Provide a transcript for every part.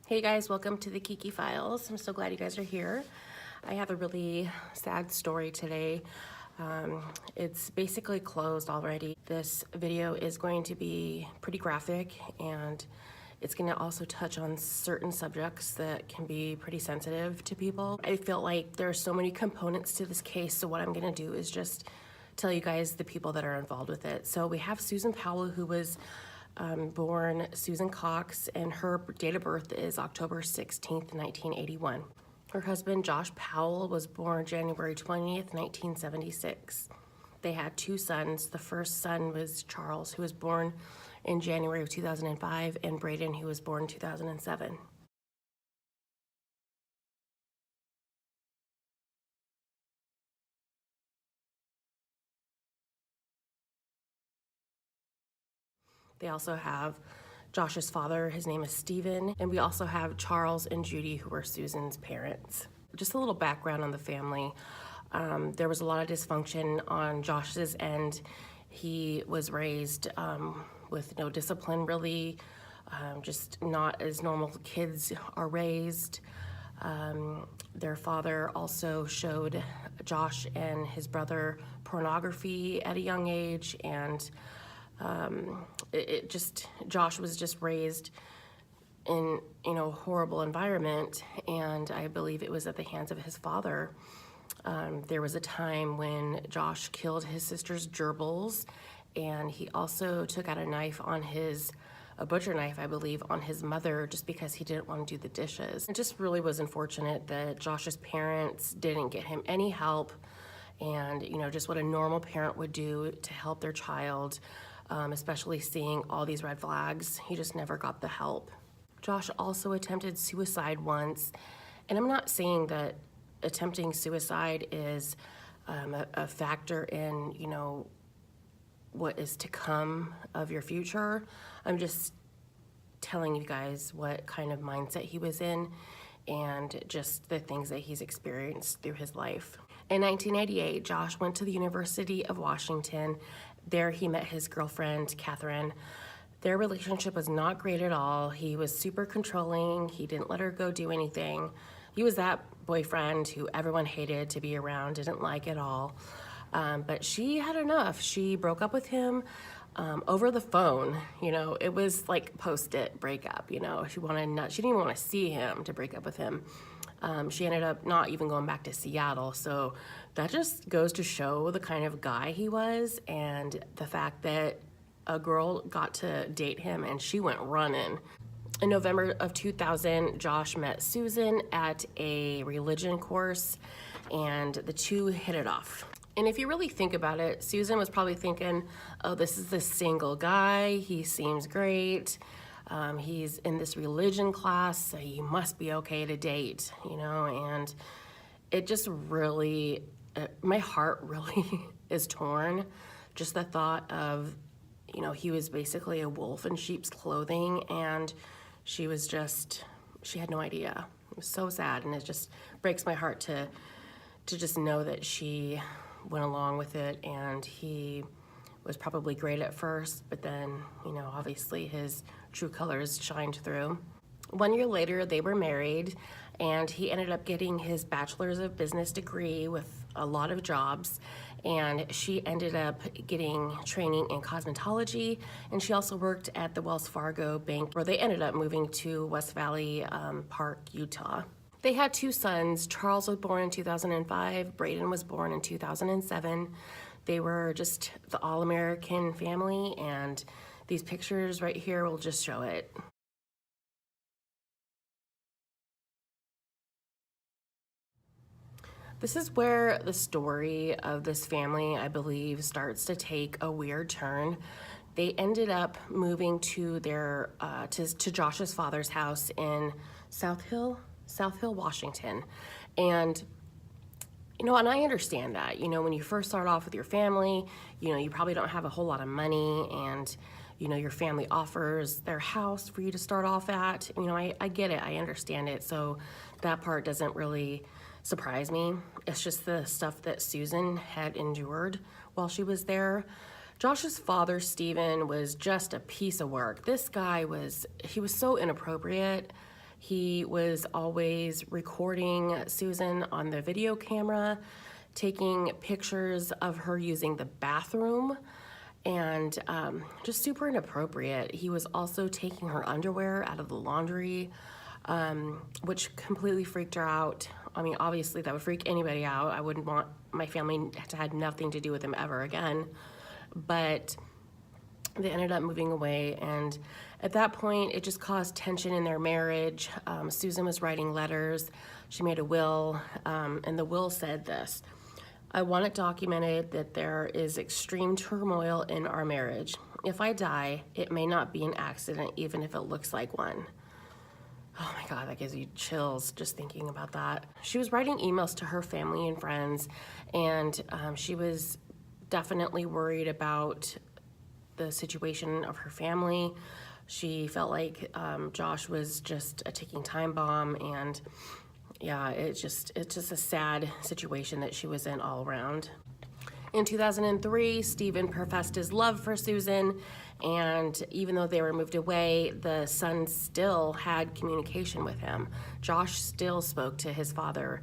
Hey guys, welcome to the Kiki Files. I'm so glad you guys are here. I have a really sad story today. It's basically closed already. This video is going to be pretty graphic, and it's going to also touch on certain subjects that can be pretty sensitive to people. I feel like there are so many components to this case, so what I'm going to do is just tell you guys the people that are involved with it. So we have Susan Powell, who was born Susan Cox, and her date of birth is October 16th, 1981. Her husband, Josh Powell, was born January 20th, 1976. They had two sons. The first son was Charles, who was born in January of 2005, and Braden, who was born in 2007. They also have Josh's father, his name is Stephen, and we also have Charles and Judy, who are Susan's parents. Just a little background on the family. There was a lot of dysfunction on Josh's end. He was raised with no discipline, really, just not as normal kids are raised. Their father also showed Josh and his brother pornography at a young age, and Josh was just raised in, a horrible environment, and I believe it was at the hands of his father. There was a time when Josh killed his sister's gerbils, and he also took out a butcher knife, I believe, on his mother just because he didn't want to do the dishes. It just really was unfortunate that Josh's parents didn't get him any help, and, just what a normal parent would do to help their child. Especially seeing all these red flags. He just never got the help. Josh also attempted suicide once, and I'm not saying that attempting suicide is a factor in, what is to come of your future. I'm just telling you guys what kind of mindset he was in and just the things that he's experienced through his life. In 1988, Josh went to the University of Washington. There he met his girlfriend, Catherine. Their relationship was not great at all. He was super controlling. He didn't let her go do anything. He was that boyfriend who everyone hated to be around, didn't like at all. But she had enough. She broke up with him over the phone. It was like post-it breakup. She didn't even want to see him to break up with him. She ended up not even going back to Seattle. So that just goes to show the kind of guy he was, and the fact that a girl got to date him and she went running. In November of 2000, Josh met Susan at a religion course, and the two hit it off. And if you really think about it, Susan was probably thinking, oh, this is a single guy. He seems great. He's in this religion class, so he must be okay to date, and it just really, my heart really is torn. Just the thought of, he was basically a wolf in sheep's clothing, and she had no idea. It was so sad, and it just breaks my heart to just know that she went along with it, and he was probably great at first, but then, obviously his true colors shined through. 1 year later, they were married, and he ended up getting his bachelor's of business degree with a lot of jobs, and she ended up getting training in cosmetology, and she also worked at the Wells Fargo Bank, where they ended up moving to West Valley Park, Utah. They had two sons. Charles was born in 2005. Braden was born in 2007. They were just the all-American family, and these pictures right here will just show it. This is where the story of this family, I believe, starts to take a weird turn. They ended up moving to to Josh's father's house in South Hill, Washington. And and I understand that, when you first start off with your family, you probably don't have a whole lot of money, and, your family offers their house for you to start off at. I get it, I understand it. So that part doesn't really surprise me. It's just the stuff that Susan had endured while she was there. Josh's father, Stephen, was just a piece of work. This guy he was so inappropriate. He was always recording Susan on the video camera, taking pictures of her using the bathroom, and just super inappropriate. He was also taking her underwear out of the laundry, which completely freaked her out. I mean, obviously that would freak anybody out. I wouldn't want my family to have nothing to do with him ever again. But they ended up moving away, and at that point, it just caused tension in their marriage. Susan was writing letters. She made a will, and the will said this: "I want it documented that there is extreme turmoil in our marriage. If I die, it may not be an accident, even if it looks like one." Oh my God, that gives you chills just thinking about that. She was writing emails to her family and friends, and she was definitely worried about the situation of her family. She felt like Josh was just a ticking time bomb, and yeah, it's just a sad situation that she was in all around. In 2003, Stephen professed his love for Susan, and even though they were moved away, the son still had communication with him. Josh still spoke to his father,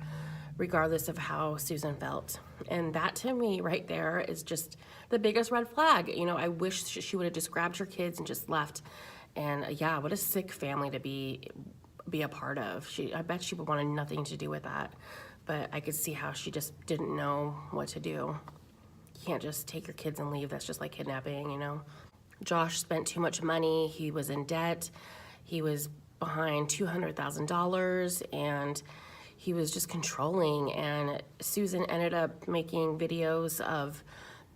regardless of how Susan felt. And that, to me, right there is just the biggest red flag. You know, I wish she would have just grabbed her kids and just left. And yeah, what a sick family to be a part of. I bet she wanted nothing to do with that. But I could see how she just didn't know what to do. You can't just take your kids and leave. That's just like kidnapping, you know? Josh spent too much money. He was in debt. He was behind $200,000, and he was just controlling. And Susan ended up making videos of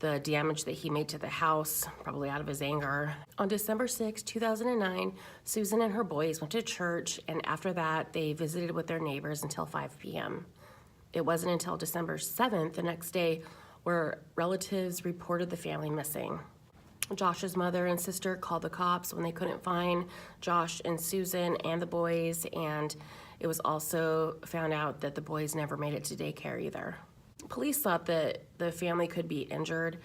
the damage that he made to the house, probably out of his anger. On December 6, 2009, Susan and her boys went to church, and after that, they visited with their neighbors until 5 p.m. It wasn't until December 7th, the next day, where relatives reported the family missing. Josh's mother and sister called the cops when they couldn't find Josh and Susan and the boys, and it was also found out that the boys never made it to daycare either. Police thought that the family could be injured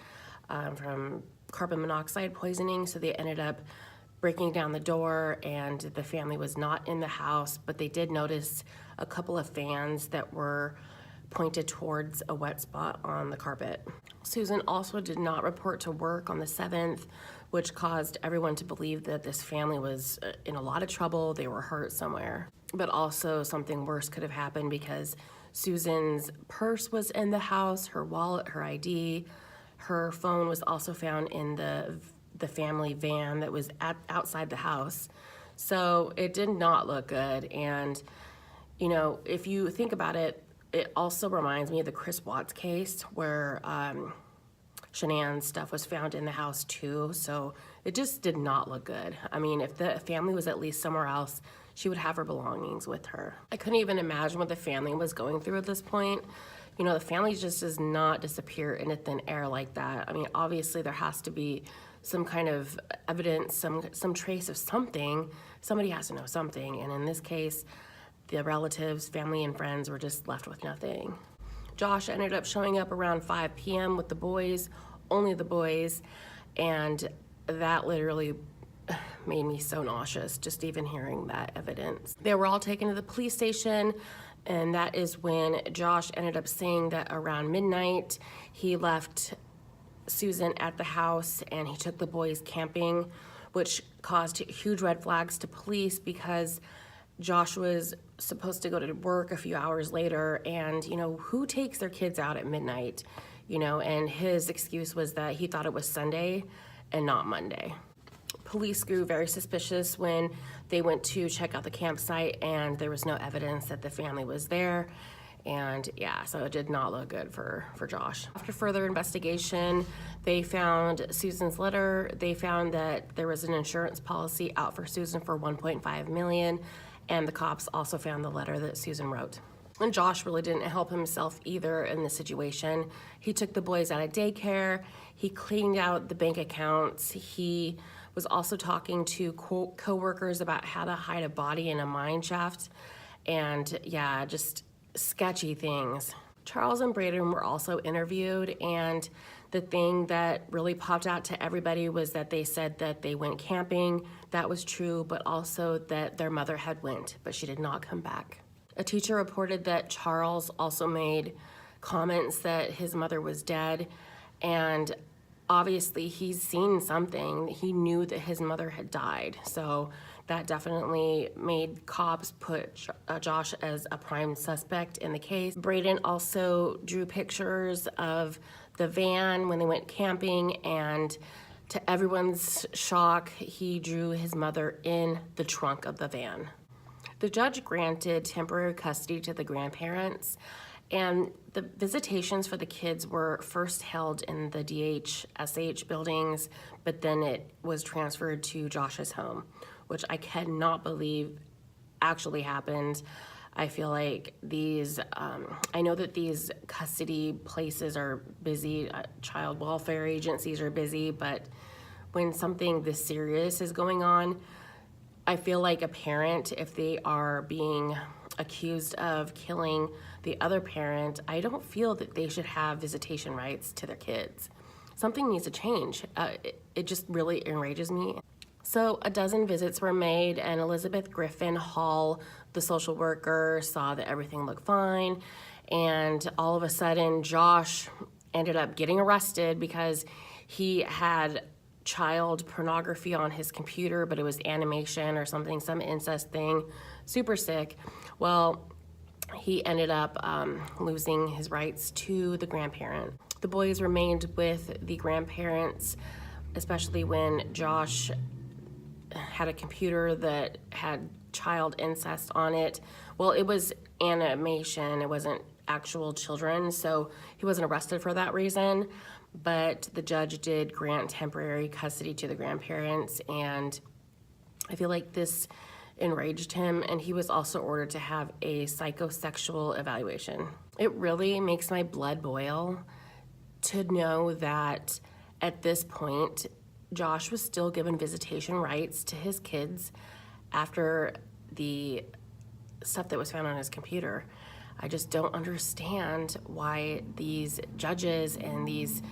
from carbon monoxide poisoning, so they ended up breaking down the door, and the family was not in the house, but they did notice a couple of fans that were pointed towards a wet spot on the carpet. Susan also did not report to work on the 7th, which caused everyone to believe that this family was in a lot of trouble. They were hurt somewhere. But also something worse could have happened, because Susan's purse was in the house, her wallet, her ID. Her phone was also found in the family van that was outside the house. So it did not look good. And, you know, if you think about it, it also reminds me of the Chris Watts case, where Shanann's stuff was found in the house too. So it just did not look good. I mean, if the family was at least somewhere else, she would have her belongings with her. I couldn't even imagine what the family was going through at this point. You know, the family just does not disappear into thin air like that. I mean, obviously there has to be some kind of evidence, some trace of something. Somebody has to know something. And in this case, the relatives, family, and friends were just left with nothing. Josh ended up showing up around 5 p.m. with the boys, only the boys, and that literally made me so nauseous, just even hearing that evidence. They were all taken to the police station, and that is when Josh ended up saying that around midnight, he left Susan at the house and he took the boys camping, which caused huge red flags to police, because Josh was supposed to go to work a few hours later, and, you know, who takes their kids out at midnight, you know, and his excuse was that he thought it was Sunday and not Monday. Police grew very suspicious when they went to check out the campsite, and there was no evidence that the family was there. And yeah, so it did not look good for Josh. After further investigation, they found Susan's letter. They found that there was an insurance policy out for Susan for $1.5 million, and the cops also found the letter that Susan wrote. And Josh really didn't help himself either in the situation. He took the boys out of daycare. He cleaned out the bank accounts. He was also talking to co-workers about how to hide a body in a mine shaft. And yeah, just sketchy things. Charles and Braden were also interviewed, and the thing that really popped out to everybody was that they said that they went camping. That was true, but also that their mother had went, but she did not come back. A teacher reported that Charles also made comments that his mother was dead, and obviously he's seen something. He knew that his mother had died, so that definitely made cops put Josh as a prime suspect in the case. Braden also drew pictures of the van when they went camping, and to everyone's shock, he drew his mother in the trunk of the van. The judge granted temporary custody to the grandparents, and the visitations for the kids were first held in the DHSH buildings, but then it was transferred to Josh's home, which I cannot believe actually happened. I feel like these, I know that these custody places are busy, child welfare agencies are busy, but when something this serious is going on, I feel like a parent, if they are being accused of killing the other parent, I don't feel that they should have visitation rights to their kids. Something needs to change. It just really enrages me. So a dozen visits were made, and Elizabeth Griffin Hall, the social worker, saw that everything looked fine, and all of a sudden Josh ended up getting arrested because he had child pornography on his computer, but it was animation or something, some incest thing, super sick. Well, he ended up losing his rights to the grandparent. The boys remained with the grandparents, especially when Josh had a computer that had child incest on it. Well, it was animation, it wasn't actual children, so he wasn't arrested for that reason, but the judge did grant temporary custody to the grandparents, and I feel like this enraged him, and he was also ordered to have a psychosexual evaluation. It really makes my blood boil to know that at this point, Josh was still given visitation rights to his kids after the stuff that was found on his computer. I just don't understand why these judges and these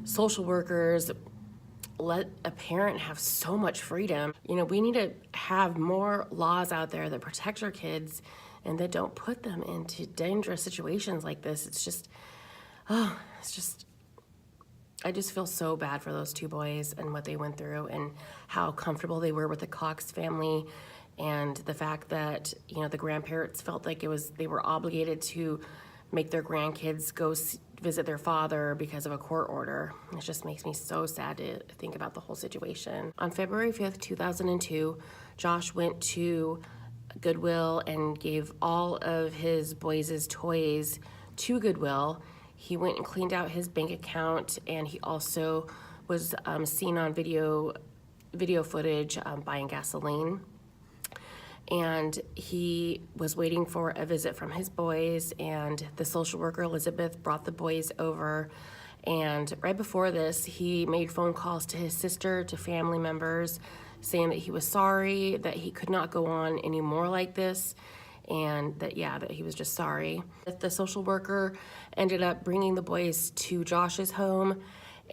social workers let a parent have so much freedom. You know, we need to have more laws out there that protect our kids and that don't put them into dangerous situations like this. It's just, I just feel so bad for those two boys and what they went through and how comfortable they were with the Cox family, and the fact that, you know, the grandparents felt like they were obligated to make their grandkids go visit their father because of a court order. It just makes me so sad to think about the whole situation. On February 5th, 2002, Josh went to Goodwill and gave all of his boys' toys to Goodwill. He went and cleaned out his bank account, and he also was seen on video footage buying gasoline. And he was waiting for a visit from his boys, and the social worker, Elizabeth, brought the boys over. And right before this, he made phone calls to his sister, to family members, saying that he was sorry, that he could not go on anymore like this, and that he was just sorry. The social worker ended up bringing the boys to Josh's home,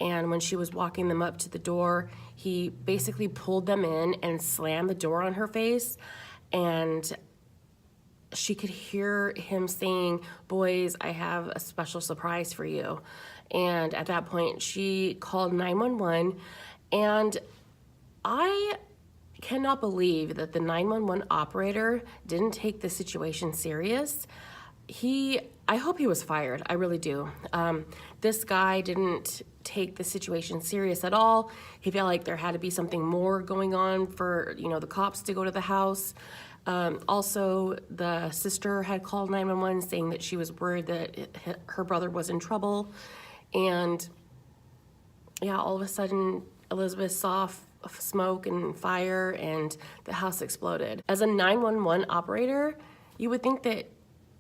and when she was walking them up to the door, he basically pulled them in and slammed the door on her face, and she could hear him saying, "Boys, I have a special surprise for you." And at that point, she called 911, and I cannot believe that the 911 operator didn't take the situation serious. I hope he was fired, I really do. This guy didn't take the situation serious at all. He felt like there had to be something more going on for, the cops to go to the house. Also, the sister had called 911 saying that she was worried that her brother was in trouble. And all of a sudden, Elizabeth saw smoke and fire, and the house exploded. As a 911 operator, you would think that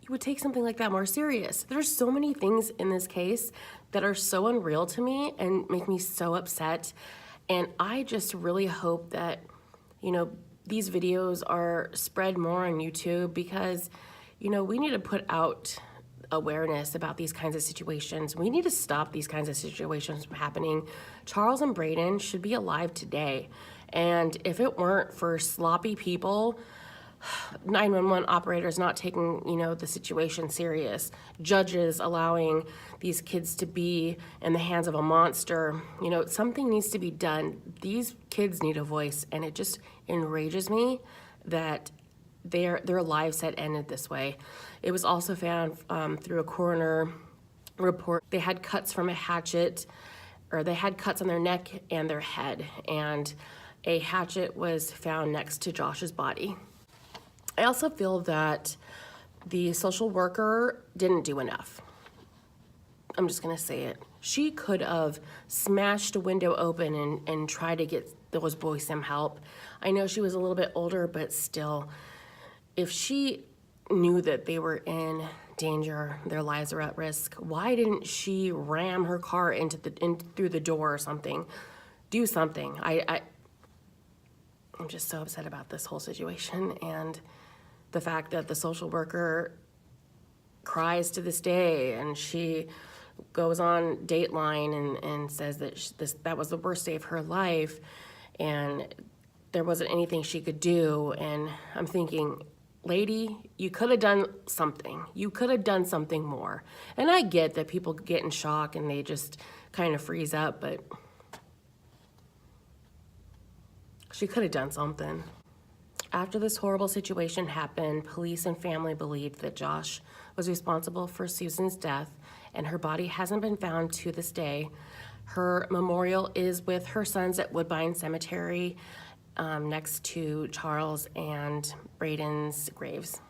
you would take something like that more serious. There's so many things in this case that are so unreal to me and make me so upset. And I just really hope that, these videos are spread more on YouTube, because, we need to put out awareness about these kinds of situations. We need to stop these kinds of situations from happening. Charles and Braden should be alive today. And if it weren't for sloppy people, 911 operators not taking, the situation serious, judges allowing these kids to be in the hands of a monster, something needs to be done. These kids need a voice, and it just enrages me that their lives had ended this way. It was also found through a coroner report. They had cuts from a hatchet, or they had cuts on their neck and their head, and a hatchet was found next to Josh's body. I also feel that the social worker didn't do enough. I'm just gonna say it. She could have smashed a window open and tried to get those boys some help. I know she was a little bit older, but still, if she knew that they were in danger, their lives are at risk, why didn't she ram her car in through the door or something? Do something. I'm just so upset about this whole situation, and the fact that the social worker cries to this day, and she goes on Dateline and says that that was the worst day of her life, and there wasn't anything she could do. And I'm thinking, lady, you could have done something. You could have done something more. And I get that people get in shock and they just kind of freeze up, but she could have done something. After this horrible situation happened, police and family believed that Josh was responsible for Susan's death, and her body hasn't been found to this day. Her memorial is with her sons at Woodbine Cemetery, next to Charles and Braden's graves.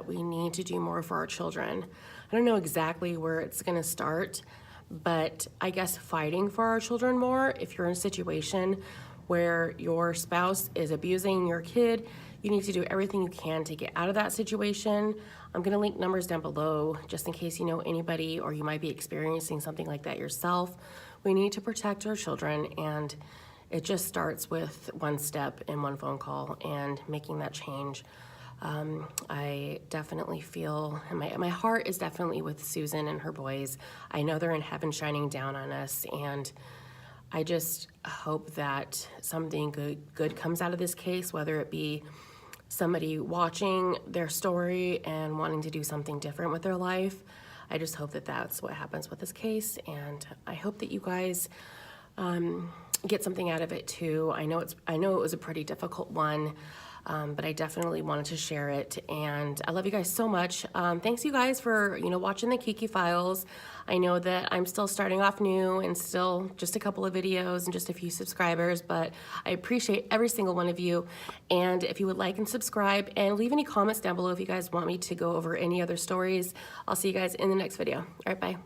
We need to do more for our children. I don't know exactly where it's gonna start, but I guess fighting for our children more. If you're in a situation where your spouse is abusing your kid, you need to do everything you can to get out of that situation. I'm gonna link numbers down below just in case you know anybody or you might be experiencing something like that yourself. We need to protect our children, and it just starts with one step and one phone call and making that change. I definitely feel, and my heart is definitely with Susan and her boys. I know they're in heaven shining down on us, and I just hope that something good comes out of this case, whether it be somebody watching their story and wanting to do something different with their life. I just hope that that's what happens with this case, and I hope that you guys get something out of it too. I know it was a pretty difficult one, but I definitely wanted to share it, and I love you guys so much. Thanks you guys for watching the Kiki Files. I know that I'm still starting off new and still just a couple of videos and just a few subscribers, but I appreciate every single one of you. And if you would like and subscribe and leave any comments down below if you guys want me to go over any other stories, I'll see you guys in the next video. All right, bye.